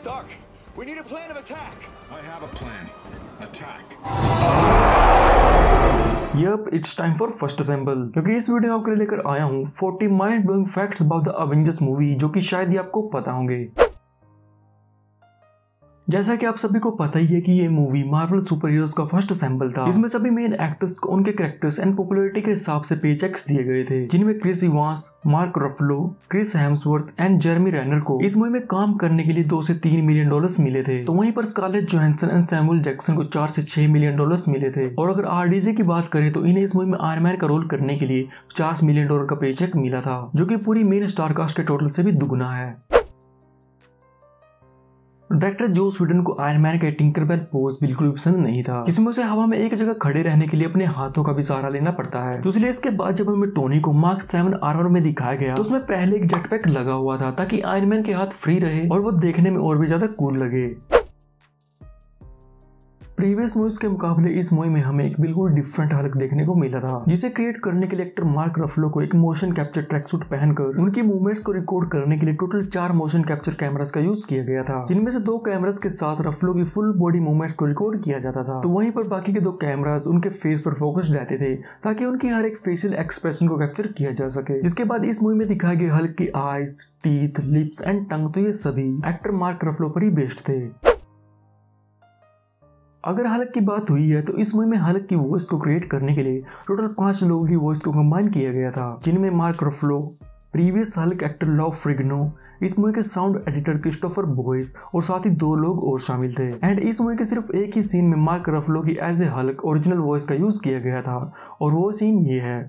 Stark, we need a plan of attack. I have a plan. Attack. Yup, it's time for first assemble। क्योंकि इस video में आपके लिए लेकर आया हूँ 40 mind blowing facts about the Avengers movie, जो कि शायद ही आपको पता होंगे। जैसा कि आप सभी को पता ही है कि ये मूवी मार्वल सुपर हीरोज का फर्स्ट सैंपल था। इसमें सभी मेन एक्टर्स को उनके कैरेक्टर्स एंड पॉपुलैरिटी के हिसाब से पेचेक्स दिए गए थे, जिनमें Chris Evans, Mark Ruffalo, Chris Hemsworth and Jeremy Renner को इस मूवी में काम करने के लिए 2 से 3 मिलियन डॉलर्स मिले थे। तो वहीं पर Scarlett Johansson and Samuel Jackson को 4 से 6 मिलियन डॉलर्स मिले थे। और अगर आरडीजे की बात करें तो इन्हें इस मूवी में आयरन मैन का रोल करने के लिए $50 मिलियन का पेचेक मिला था, जो कि पूरी मेन स्टार कास्ट के टोटल से भी दुगुना है। डायरेक्टर जोस व्हीडन को आयरन मैन का टिंकरबेल पोज बिल्कुल भी पसंद नहीं था। इसमें उसे हवा में एक जगह खड़े रहने के लिए अपने हाथों का भी सहारा लेना पड़ता है। तो इसलिए इसके बाद जब हमें टोनी को मार्क 7 आर्मर में दिखाया गया तो उसमें पहले एक जेटपैक लगा हुआ था, ताकि आयरन मैन के हाथ फ्री रहे और वो देखने में और भी ज्यादा कूल लगे। प्रीवियस मूवीज के मुकाबले इस मूवी में हमें एक बिल्कुल डिफरेंट हल्क देखने को मिला था, जिसे क्रिएट करने के लिए एक्टर मार्क रफलो को एक मोशन कैप्चर ट्रैक सूट पहनकर उनकी मूवमेंट्स को रिकॉर्ड करने के लिए टोटल 4 मोशन कैप्चर कैमरास का यूज किया गया था, जिनमें से 2 कैमरास के साथ रफलो की फुल बॉडी मूवमेंट्स को रिकॉर्ड किया जाता था। तो वहीं पर बाकी के 2 कैमरास उनके फेस पर फोकस्ड रहते थे, ताकि उनकी हर एक फेशियल एक्सप्रेशन को कैप्चर किया जा सके। जिसके बाद इस मूवी में दिखाए गए हल्क की eyes, teeth, lips and tongue, तो ये सभी एक्टर मार्क रफलो पर ही बेस्ड थे। अगर हल्क की बात हुई है तो इस मूवी में हल्क की वॉइस को क्रिएट करने के लिए टोटल 5 लोगों की वॉइस को कंबाइन किया गया था, जिनमें Mark Ruffalo, previous Hulk actor Lou Ferrigno, इस मूवी के साउंड एडिटर क्रिस्टोफर बॉयस और साथ ही 2 लोग और शामिल थे। एंड इस मूवी के सिर्फ एक ही सीन में मार्क रफलो की as a Hulk original voice का यूज किया गया था, और वो सीन ये है।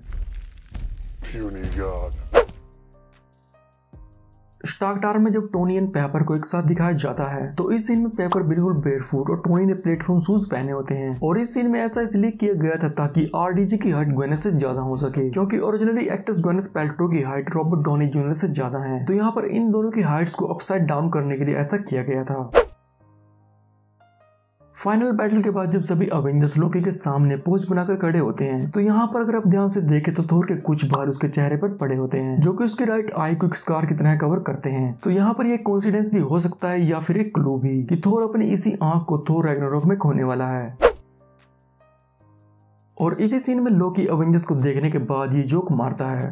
स्टार्क टावर में जब टोनी एंड पेपर को एक साथ दिखाया जाता है तो इस सीन में पेपर बिल्कुल बेयरफुट और टोनी ने प्लेटफॉर्म शूज पहने होते हैं। और इस सीन में ऐसा इसलिए किया गया था ताकि आरडीजे की हाइट ग्वेनेथ से ज्यादा हो सके, क्योंकि ओरिजिनली एक्ट्रेस ग्वेनेथ पैल्ट्रो की हाइट रॉबर्ट डॉनी जूनियर से ज्यादा है। तो यहाँ पर इन दोनों की हाइट्स को अपसाइड डाउन करने के लिए ऐसा किया गया था। फाइनल बैटल के बाद जब सभी अवेंजर्स लोकी के सामने पोज बनाकर खड़े होते हैं तो यहाँ पर अगर आप ध्यान से देखें तो थोर के कुछ बाल उसके चेहरे पर पड़े होते हैं, जो कि उसके राइट आई को एक स्कार की तरह कवर करते हैं। तो यहाँ पर ये कोइंसिडेंस भी हो सकता है या फिर एक क्लू भी कि थोर अपनी इसी आंख को थोर रैग्नारोक में खोने वाला है। और इसी सीन में लोकी अवेंजर्स को देखने के बाद ये जोक मारता है।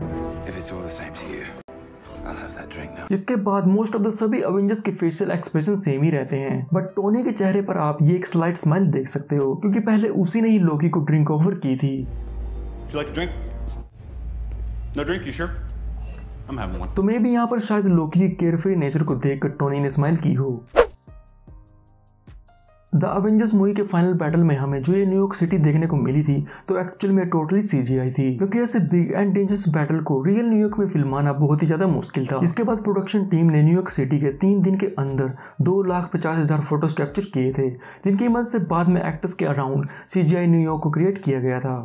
इसके बाद मोस्ट ऑफ द सभी अवेंजर्स के फेशियल एक्सप्रेशन सेम ही रहते हैं, बट टोनी के चेहरे पर आप ये एक स्लाइट स्माइल देख सकते हो, क्योंकि पहले उसी ने ही लोकी को ड्रिंक ऑफर की थी। तो मे भी यहाँ पर शायद लोकी की केयरफ्री नेचर को देखकर टोनी ने स्माइल की हो। द अवेंजर्स मूवी के फाइनल बैटल में हमें जो ये न्यूयॉर्क सिटी देखने को मिली थी तो एक्चुअल में टोटली सीजीआई थी, क्योंकि ऐसे बिग एंड डेंजरस बैटल को रियल न्यूयॉर्क में फिल्माना बहुत ही ज्यादा मुश्किल था। इसके बाद प्रोडक्शन टीम ने न्यूयॉर्क सिटी के 3 दिन के अंदर 2,50,000 फोटोज कैप्चर किए थे, जिनकी मदद से बाद में एक्टर्स के अराउंड सीजीआई न्यूयॉर्क को क्रिएट किया गया था।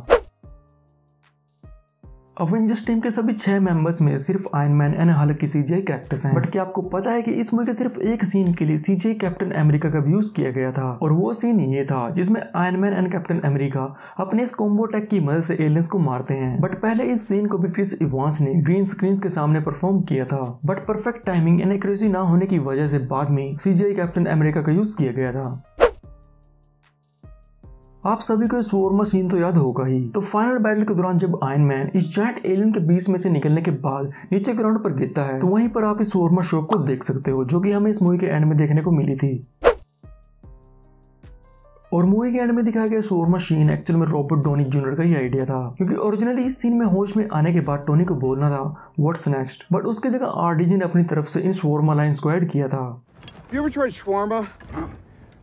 अवेंजर्स टीम के सभी 6 मेंबर्स में सिर्फ आयरन मैन एंड हल्क की सीजीआई कैरेक्टर्स हैं। बट क्या आपको पता है कि इस मूवी के सिर्फ एक सीन के लिए सीजीआई कैप्टन अमेरिका का भी यूज किया गया था, और वो सीन ये था जिसमें iron man and captain America अपने इस कॉम्बो अटैक की मदद से एलियंस को मारते हैं। बट पहले इस सीन को भी क्रिस इवांस ने ग्रीन स्क्रीन के सामने परफॉर्म किया था, but perfect timing and accuracy ना होने की वजह से बाद में सीजीआई कैप्टन अमेरिका का यूज किया गया था। आप सभी को इस वॉर सीन तो याद होगा ही। तो फाइनल बैटल के दौरान जब आयरन मैन इस जायंट एलियन के बीच में से निकलने के बाद नीचे ग्राउंड पर गिरता है तो वहीं पर आप इस वॉर शॉप को देख सकते हो, जो कि हमें इस मूवी के एंड में देखने को मिली थी। और मूवी के एंड में दिखाया गया इस वॉर मशीन एक्चुअल में रॉबर्ट डॉनी जूनियर का ही आइडिया था, क्योंकि ओरिजिनली इस सीन में होश में आने के बाद टोनी को बोलना था व्हाट्स नेक्स्ट, बट उसके जगह आरडीजे ने अपनी तरफ से इन shawarma लाइंस को ऐड किया था। You ever tried shawarma?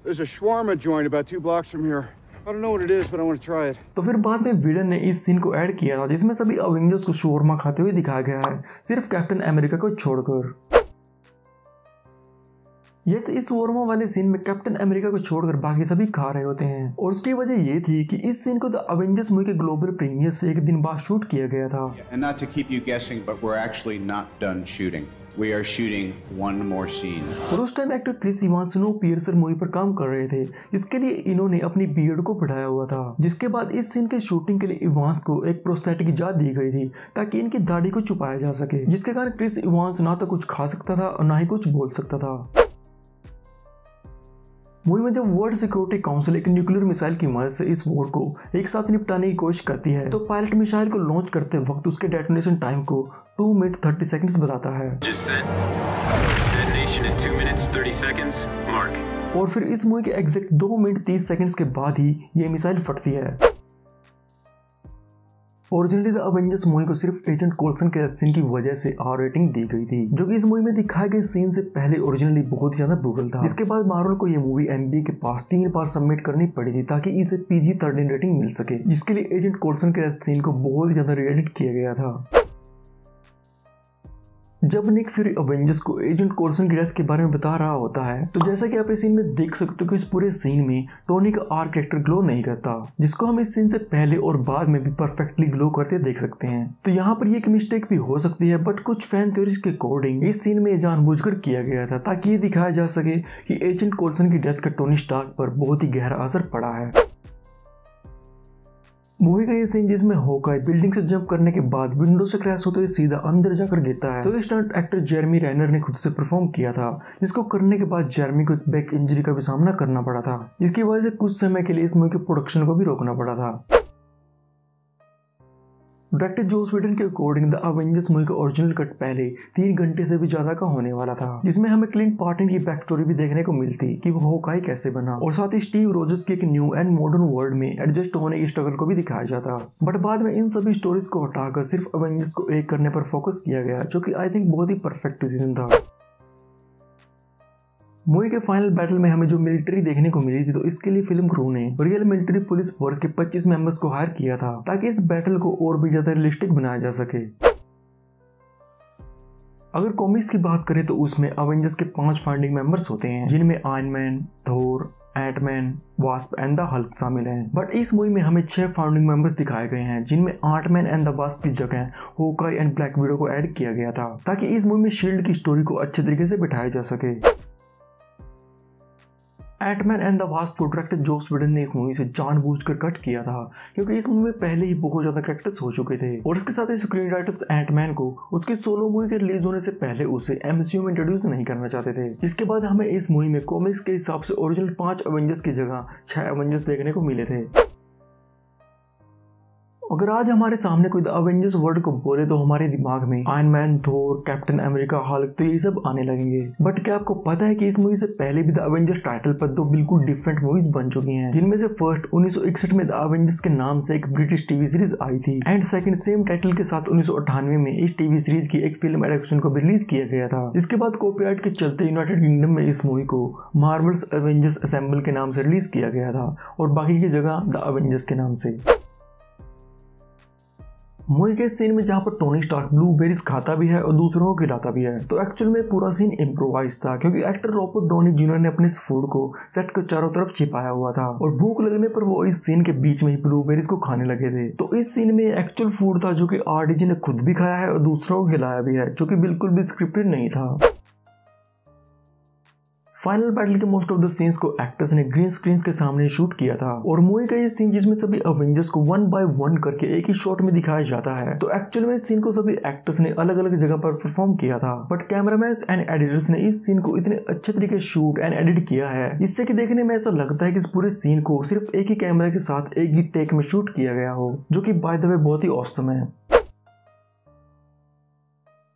There's a shawarma joint about 2 blocks from here. I don't know what it is, but I want to try it. तो फिर बाद में विलन ने इस सीन को ऐड किया था, जिसमें सभी अवेंजर्स को शोरमा खाते हुए दिखाया गया है, सिर्फ कैप्टन अमेरिका को छोड़कर। इस शोरमा वाले सीन में कैप्टन अमेरिका को छोड़कर बाकी सभी खा रहे होते हैं, और उसकी वजह ये थी कि इस सीन को द अवेंजर्स मूवी के ग्लोबल प्रीमियर से 1 दिन बाद शूट किया गया था। And not to keep you guessing, but we're actually not done shooting. We are shooting one more scene. और उस time actor Chris Evans Snowpiercer movie पर काम कर रहे थे, इसके लिए इन्होंने अपनी बियर्ड को बढ़ाया हुआ था, जिसके बाद इस सीन के शूटिंग के लिए इवांस को एक प्रोस्थेटिक इजाज़त दी गई थी ताकि इनकी दाढ़ी को छुपाया जा सके, जिसके कारण क्रिस इवांस ना तो कुछ खा सकता था और ना ही कुछ बोल सकता था। मूवी में जब वर्ल्ड सिक्योरिटी काउंसिल एक न्यूक्लियर मिसाइल की मदद से इस वॉर को एक साथ निपटाने की कोशिश करती है तो पायलट मिसाइल को लॉन्च करते वक्त उसके डेटोनेशन टाइम को 2 मिनट 30 सेकंड्स बताता है। और फिर इस मूवी के एग्जैक्ट 2 मिनट 30 सेकंड्स के बाद ही ये मिसाइल फटती है। ओरिजिनली द अवेंजर्स मूवी को सिर्फ एजेंट कोल्सन के सीन की वजह से आर रेटिंग दी गई थी, जो कि इस मूवी में दिखाए गए सीन से पहले ओरिजिनली बहुत ही ज्यादा ब्रूटल था। इसके बाद मार्वल को ये मूवी एमबी के पास 3 बार सबमिट करनी पड़ी थी ताकि इसे PG-13 रेटिंग मिल सके, जिसके लिए एजेंट कोल्सन के सीन को बहुत ही ज्यादा री-एडिट किया गया था। जब निक फ्यूरी अवेंजर्स को एजेंट कोल्सन की डेथ के बारे में बता रहा होता है तो जैसा कि आप इस सीन में देख सकते हो कि इस पूरे सीन में टोनी का आर कैरेक्टर ग्लो नहीं करता, जिसको हम इस सीन से पहले और बाद में भी परफेक्टली ग्लो करते देख सकते हैं। तो यहाँ पर ये एक मिस्टेक भी हो सकती है, बट कुछ फैन थ्योरीज के अकॉर्डिंग इस सीन में जानबूझकर किया गया था ताकि ये दिखाया जा सके कि एजेंट कोल्सन की डेथ का टोनी स्टार्क पर बहुत ही गहरा असर पड़ा है। मूवी का ये सीन जिसमें हॉकाई बिल्डिंग से जंप करने के बाद विंडो से क्रैश होते हुए सीधा अंदर जाकर गिरता है, तो इस स्टंट एक्टर जेरेमी रेनर ने खुद से परफॉर्म किया था, जिसको करने के बाद जेरेमी को एक बैक इंजरी का भी सामना करना पड़ा था, जिसकी वजह से कुछ समय के लिए इस मूवी के प्रोडक्शन को भी रोकना पड़ा था। डायरेक्टर जोस व्हीडन के अकॉर्डिंग द अवेंजर्स मूवी का ओरिजिनल कट पहले 3 घंटे से भी ज्यादा का होने वाला था, जिसमें हमें क्लिंट बार्टन की बैक स्टोरी भी देखने को मिलती कि वो हॉकाई कैसे बना, और साथ ही स्टीव रोजर्स की एक न्यू एंड मॉडर्न वर्ल्ड में एडजस्ट होने की स्ट्रगल को भी दिखाया जाता। बट बाद में इन सभी स्टोरीज को हटाकर सिर्फ अवेंजर्स को एक करने पर फोकस किया गया, जो कि आई थिंक बहुत ही परफेक्ट डिसीजन था। मूवी के फाइनल बैटल में हमें जो मिलिट्री देखने को मिली थी, तो इसके लिए फिल्म क्रू ने रियल मिलिट्री पुलिस फोर्स के 25 मेंबर्स को हायर किया था ताकि इस बैटल को और भी ज्यादा रियलिस्टिक बनाया जा सके। अगर कॉमिक्स की बात करें तो उसमें अवेंजर्स के 5 फाउंडिंग मेंबर्स होते हैं, जिनमें Iron Man, Thor, Ant Man, Wasp and the Hulk शामिल हैं। बट इस मूवी में हमें 6 फाउंडिंग मेंबर्स दिखाए गए हैं, जिनमें आयरन एंड द वास्प की जगह हॉकाई एंड ब्लैक विडो को ऐड किया गया था ताकि इस मूवी में शील्ड की स्टोरी को अच्छे तरीके से बिठाया जा सके। एंटमैन एंड द वास्प को डायरेक्टर जोस व्हीडन ने इस मूवी से जानबूझकर कट किया था, क्योंकि इस मूवी में पहले ही बहुत ज्यादा कैरेक्टर्स हो चुके थे, और इसके साथ ही स्क्रीन राइटर्स एंटमैन को उसकी सोलो मूवी के रिलीज होने से पहले उसे एमसीयू में इंट्रोड्यूस नहीं करना चाहते थे। इसके बाद हमें इस मूवी में कॉमिक्स के हिसाब से ओरिजिनल 5 अवेंजर्स की जगह 6 अवेंजर्स देखने को मिले थे। अगर आज हमारे सामने कोई द अवेंजर्स वर्ड को बोले तो हमारे दिमाग में आयरन मैन, थोर, कैप्टन अमेरिका, हल्क तो ये सब आने लगेंगे। बट क्या आपको पता है कि इस मूवी से पहले भी द अवेंजर्स टाइटल पर 2 बिल्कुल डिफरेंट मूवीज बन चुकी हैं, जिनमें से फर्स्ट 1961 में द अवेंजर्स के नाम से एक ब्रिटिश टीवी सीरीज आई थी, एंड सेकंड सेम टाइटल के साथ 1998 में इस टीवी सीरीज की एक फिल्म एडेप्टेशन को रिलीज किया गया था। इसके बाद कॉपीराइट के चलते यूनाइटेड किंगडम में इस मूवी को मार्वल्स अवेंजर्स असेंबल के नाम से रिलीज किया गया था, और बाकी की जगह द अवेंजर्स के नाम से। मूवी के सीन में जहाँ पर टोनी स्टार्क ब्लूबेरीज खाता भी है और दूसरों को खिलाता भी है, तो एक्चुअल में पूरा सीन इम्प्रोवाइज था, क्योंकि एक्टर रॉबर्ट डॉनी जूनियर ने अपने इस फूड को सेट के चारों तरफ छिपाया हुआ था, और भूख लगने पर वो इस सीन के बीच में ही ब्लूबेरीज को खाने लगे थे। तो इस सीन में एक्चुअल फूड था जो कि आरडीजी ने खुद भी खाया है और दूसरों को खिलाया भी है, जो कि बिल्कुल भी स्क्रिप्टेड नहीं था। फाइनल बैटल के मोस्ट ऑफ द सीन्स को एक्टर्स ने ग्रीन स्क्रीन के सामने शूट किया था, और मूवी का ये सीन जिसमें सभी अवेंजर्स को 1 बाय 1 करके एक ही शॉट में दिखाया जाता है, तो एक्चुअल में इस सीन को सभी एक्टर्स ने अलग अलग जगह पर परफॉर्म किया था, बट कैमरामैन एंड एडिटर्स ने इस सीन को इतने अच्छे तरीके शूट एंड एडिट किया है, जिससे कि देखने में ऐसा लगता है कि इस पूरे सीन को सिर्फ एक ही कैमरा के साथ एक ही टेक में शूट किया गया हो, जो कि बाय द वे बहुत ही ऑसम है।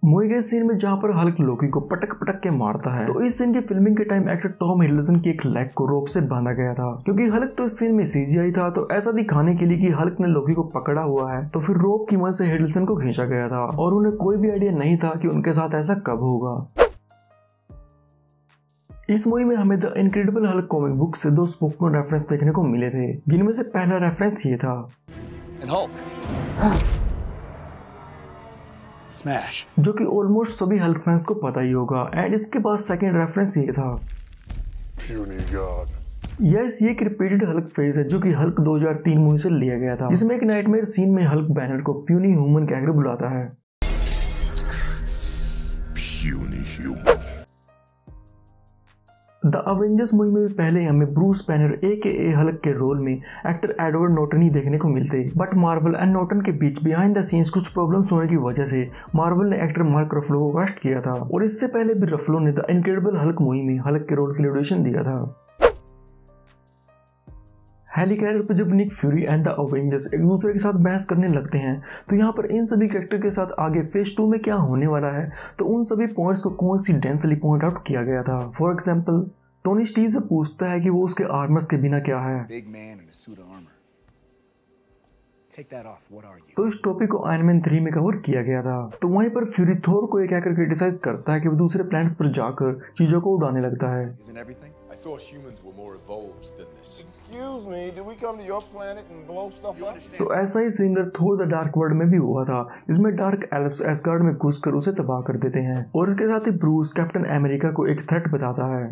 मूवी के सीन में जहाँ पर हल्क लोकी को पटक पटक के मारता है, तो इस सीन की फिल्मिंग के टाइम एक्टर टॉम हिडलसन की एक लेग को रोप से बांधा गया था, क्योंकि हल्क तो इस सीन में सीजीआई था, तो ऐसा दिखाने के लिए कि हल्क ने लोकी को पकड़ा हुआ है, तो फिर रोप की मदद से हिडलसन को खींचा गया था, और उन्हें कोई भी आइडिया नहीं था कि उनके साथ ऐसा कब होगा। इस मूवी में हमें the Incredible Hulk comic book से 2 स्पोकन रेफरेंस देखने को मिले थे, जिनमें से पहला रेफरेंस ये था Smash. जो कि ऑलमोस्ट सभी हल्क फैंस को पता ही होगा, एंड इसके बाद सेकंड रेफरेंस ये था Puny God. यस, ये एक रिपीटेड हल्क फ्रेज है जो कि हल्क 2003 मूवी से लिया गया था, जिसमें एक नाइटमेयर सीन में हल्क बैनर को प्यूनी ह्यूमन कहकर बुलाता है। Puny human. The Avengers movie में भी पहले हमें ब्रूस बैनर AKA हल्क के रोल में एक्टर एडवर्ड नॉर्टन ही देखने को मिलते, बट मार्वल एंड नॉर्टन के बीच बिहाइंड द सीन्स कुछ प्रॉब्लम्स होने की वजह से मार्वल ने एक्टर मार्क रफलो को कास्ट किया था, और इससे पहले भी रफलो ने द इनक्रेडिबल हल्क मूवी में हल्क के रोल के लिए ऑडिशन दिया था। हेली कैरियर पर जब Nick Fury and the Avengers एक दूसरे के साथ बहस करने लगते हैं तो यहाँ पर इन सभी कैरेक्टर के साथ आगे फेज 2 में क्या होने वाला है तो उन सभी पॉइंट्स को कोइंसिडेंटली पॉइंट आउट किया गया था। फॉर एग्जांपल टोनी स्टीव से पूछता है कि वो उसके आर्मर्स के बिना क्या है, तो इस टॉपिक को आयरन मैन 3 में कवर किया गया था। तो वहीं पर फ्यूरी थोर को एक आकर क्रिटिसाइज करता है कि वो दूसरे प्लैनेट्स पर जाकर चीजों को उड़ाने लगता है। तो ऐसा ही similar Thor the Dark World में भी हुआ था, जिसमें डार्क एल्व्स एसगार्ड में घुसकर उसे तबाह कर देते हैं और इसके साथ ही ब्रूस कैप्टन अमेरिका को एक थ्रेट बताता है।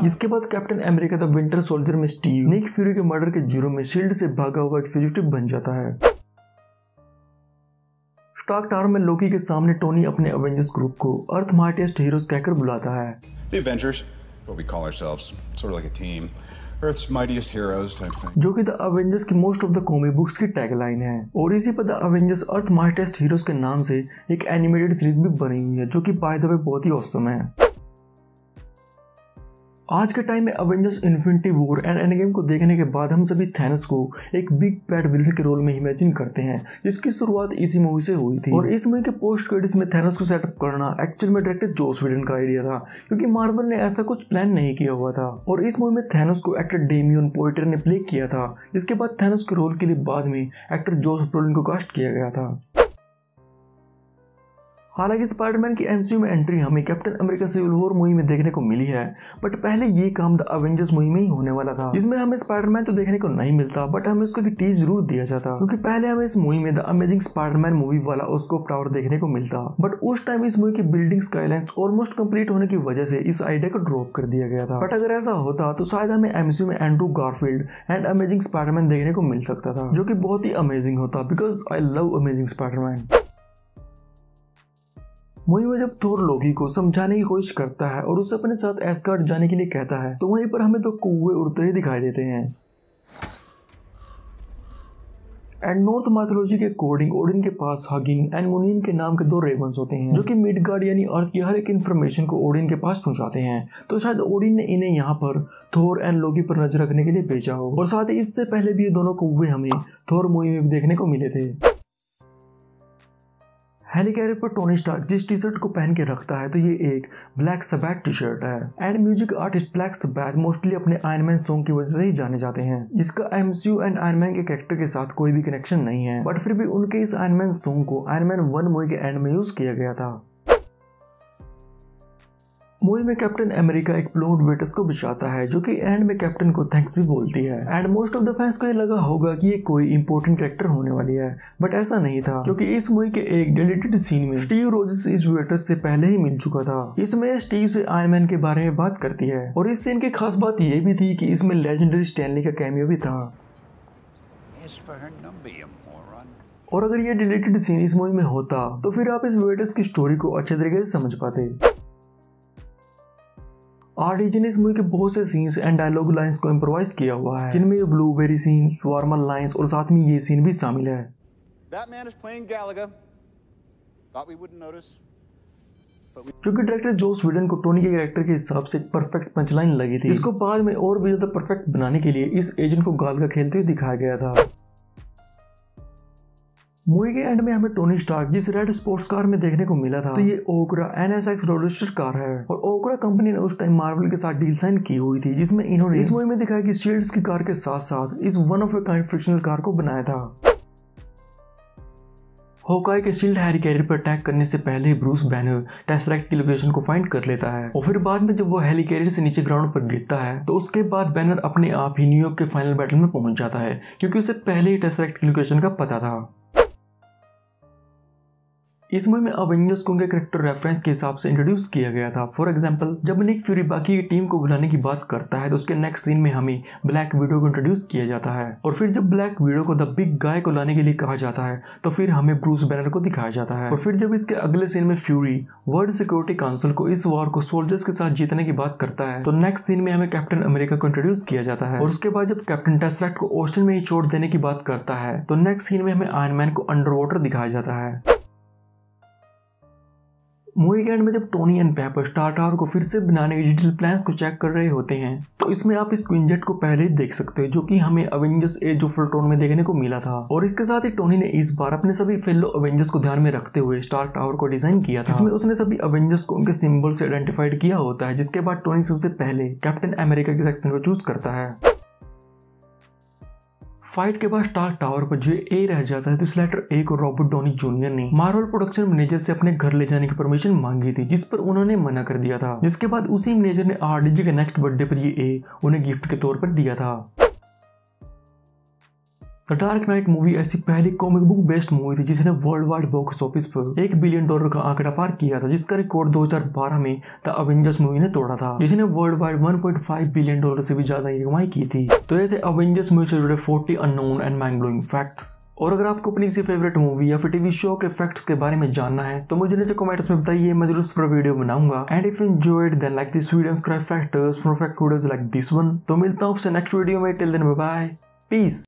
जिसके बाद captain America the winter soldier में स्टीव निक फ्यूरी के मर्डर के जुर्म में शील्ड से भागा हुआ एक फ्यूजिटिव बन जाता है। स्टार्क टावर में लोकी के सामने टोनी अपने अवेंजर्स ग्रुप को अर्थ माइटिएस्ट हीरोज कहकर बुलाता है। The Avengers, what we call ourselves, sort of like a team. Earth's mightiest heroes type thing. जो कि द अवेंजर्स की most of the comic books की टैगलाइन है और इसी पर the Avengers earth mightiest heroes के नाम से एक एनिमेटेड सीरीज भी बनी हुई है जो कि बाय द वे बहुत ही ऑसम है। आज के टाइम में Avengers infinity war and end game को देखने के बाद हम सभी थैनोस को एक बिग बैड विलन के रोल में इमेजिन करते हैं, जिसकी शुरुआत इसी मूवी से हुई थी। और इस मूवी के पोस्ट क्रेडिट्स में थैनोस को सेटअप करना एक्चुअल में डायरेक्टर जोस व्हेडन का आइडिया था, क्योंकि मार्वल ने ऐसा कुछ प्लान नहीं किया हुआ था। और इस मूवी में थैनोस को एक्टर डेमियन पोइटर ने प्ले किया था, जिसके बाद थैनोस के रोल के लिए बाद में एक्टर जोस ब्रोलिन को कास्ट किया गया था। हालांकि स्पाइडरमैन की एमसीयू में एंट्री हमें Captain America Civil War movie में देखने को मिली है, बट पहले ये काम द अवेंजर्स मूवी में ही होने वाला था, जिसमें हमें स्पाइडरमैन तो देखने को नहीं मिलता बट हमें उसको एक टीज जरूर दिया जाता, क्योंकि पहले हमें इस मूवी में द अमेजिंग स्पाइडरमैन मूवी वाला उसको टावर देखने को मिलता, बट उस टाइम इस मूवी की बिल्डिंग स्काईलाइंस ऑलमोस्ट कंप्लीट होने की वजह से इस आइडिया को ड्रॉप कर दिया गया था। बट अगर ऐसा होता तो शायद हमें एमसीयू में Andrew Garfield and amazing Spiderman देखने को मिल सकता था, जो कि बहुत ही अमेजिंग होता, because I love amazing Spiderman. Movie में जब थोर लोकी को समझाने की कोशिश करता है और उसे अपने साथ एस्गार्ड जाने के लिए कहता है, तो वहीं पर हमें दो कौवे उड़ते हुए दिखाई देते हैं। एंड नॉर्थ माइथोलॉजी के अकॉर्डिंग ओडिन के पास हगिन एंड मुनीन के नाम के दो रेवंस होते हैं, जो कि मिडगार्ड यानी अर्थ की हर एक इंफॉर्मेशन को ओडिन के पास पहुंचाते हैं। तो शायद ओडिन ने इन्हें यहाँ पर थोर एंड लोकी पर नजर रखने के लिए भेजा हो, और साथ ही इससे पहले भी ये दोनों कौवे हमें थोर मूवी में भी देखने को मिले थे। हेली कैरियर पर टोनी स्टार्क जिस टी शर्ट को पहन के रखता है तो ये एक ब्लैक सबैथ टी शर्ट है। And music artist Black Sabbath mostly अपने आयरन मैन सॉन्ग की वजह से ही जाने जाते हैं, जिसका एमसीयू एंड आयरन मैन के कैरेक्टर के साथ कोई भी कनेक्शन नहीं है, बट फिर भी उनके इस आयरन मैन सॉन्ग को आयरन मैन 1 मूवी के एंड में यूज किया गया था। मूवी में कैप्टन अमेरिका एक प्लॉट वेटस को बिछाता है, जो कि एंड में कैप्टन को थैंक्स भी बोलती है। And most of the fans को ये लगा होगा कि ये कोई इंपॉर्टेंट कैरेक्टर होने वाली है, बट ऐसा नहीं था, क्योंकि इस मूवी के एक डिलीटेड सीन में स्टीव रोजर्स इस वेटस से पहले ही मिल चुका था। इसमें स्टीव से आयरन मैन के बारे में बात करती है, और इस सीन की खास बात यह भी थी कि इसमें लेजेंडरी स्टैनली का कैमियो भी था। और अगर ये डिलीटेड सीन इस मूवी में होता तो फिर आप इस वेटस की स्टोरी को अच्छे तरीके से समझ पाते। आरडीजे ने इस मूवी के बहुत से सीन्स एंड डायलॉग लाइंस को इम्प्रोवाइज किया हुआ है, जिनमें ये ब्लूबेरी सीन, स्वार्मा लाइंस और साथ में ये सीन भी शामिल है। जो कि डायरेक्टर जोस व्हेडन को टोनी के कैरेक्टर के हिसाब से एक परफेक्ट पंचलाइन लगी थी, इसको बाद में और भी ज्यादा परफेक्ट बनाने के लिए इस एजेंट को गाल का खेलते हुए दिखाया गया था। मूवी के एंड में हमें टोनी स्टार्क जिस रेड स्पोर्ट्स कार में देखने को मिला था, तो ये ओकरा NSX रोडस्टर कार है, और ओकरा कंपनी ने उस टाइम मार्वल के साथ डील साइन की हुई थी, जिसमें इन्होंने इस मूवी में दिखाया कि शील्ड्स की कार के साथ साथ इस one of a kind frictional car को बनाया था। हॉकाई के शील्ड हैरी कैरियर पर अटैक करने से पहले ब्रूस बैनर टेसरेक्ट की लोकेशन को फाइंड कर लेता है, और फिर बाद में जब वो हैली कैरियर से नीचे ग्राउंड पर गिरता है तो उसके बाद बैनर अपने आप ही न्यूयॉर्क के फाइनल बैटल में पहुंच जाता है, क्योंकि उसे पहले ही टेसरेक्ट की लोकेशन का पता था। इस मूवी में अवेंजर्स को उनके कैरेक्टर रेफरेंस के हिसाब से इंट्रोड्यूस किया गया था। फॉर एग्जांपल, जब निक फ्यूरी बाकी की टीम को बुलाने की बात करता है तो उसके नेक्स्ट सीन में हमें ब्लैक विडो को इंट्रोड्यूस किया जाता है, और फिर जब ब्लैक विडो को द बिग गाय को लाने के लिए कहा जाता है तो फिर हमें ब्रूस बैनर को दिखाया जाता है, और फिर जब इसके अगले सीन में फ्यूरी वर्ल्ड सिक्योरिटी काउंसिल को इस वॉर को सोल्जर्स के साथ जीतने की बात करता है तो नेक्स्ट सीन में हमें कैप्टन अमेरिका को इंट्रोड्यूस किया जाता है, और उसके बाद जब कैप्टन टेसरेक्ट को ओशन में ही छोड़ देने की बात करता है तो नेक्स्ट सीन में हमें आयरन मैन को अंडर वाटर दिखाया जाता है। मूवी के एंड में जब Tony and paper star tower को फिर से बनाने के डिटेल प्लान्स को चेक कर रहे होते हैं तो इसमें आप इस क्विंजेट को पहले ही देख सकते हो जो कि हमें अवेंजर्स एज ऑफ अल्ट्रॉन में देखने को मिला था। और इसके साथ ही टोनी ने इस बार अपने सभी फेलो अवेंजर्स को ध्यान में रखते हुए स्टार टावर को डिजाइन किया था, जिसमें उसने सभी अवेंजर्स को उनके सिंबल से आइडेंटिफाइड किया होता है, जिसके बाद टोनी सबसे पहले कैप्टन अमेरिका के सेक्शन को चूज करता है। फाइट के बाद स्टार टावर पर जो ए रह जाता है तो इस लेटर ए को रॉबर्ट डॉनी जूनियर ने मार्वल प्रोडक्शन मैनेजर से अपने घर ले जाने की परमिशन मांगी थी, जिस पर उन्होंने मना कर दिया था। जिसके बाद उसी मैनेजर ने आरडीजे के नेक्स्ट बर्थडे पर ये ए उन्हें गिफ्ट के तौर पर दिया था। द डार्क नाइट मूवी ऐसी पहली कॉमिक बुक बेस्ड मूवी थी जिसने वर्ल्ड वाइड बॉक्स ऑफिस पर $1 बिलियन का आंकड़ा पार किया था, जिसका रिकॉर्ड 2012 में द अवेंजर्स मूवी ने तोड़ा था, जिसने वर्ल्ड वाइड $1.5 बिलियन से भी ज्यादा की कमाई की थी। तो ये थे अवेंजर्स मूवी से जुड़े 40 unknown and mind blowing facts. और अगर आपको अपनी किसी फेवरेट मूवी या फिर टीवी शो के फैक्ट्स के बारे में जानना है तो मुझे नीचे कमेंट्स में बताइए, मैं जरूर उस पर वीडियो बनाऊंगा। And if you enjoyed then like this video, subscribe factors for fact videos like this one. तो मिलता हूं आपसे नेक्स्ट वीडियो में, till then bye bye, piece.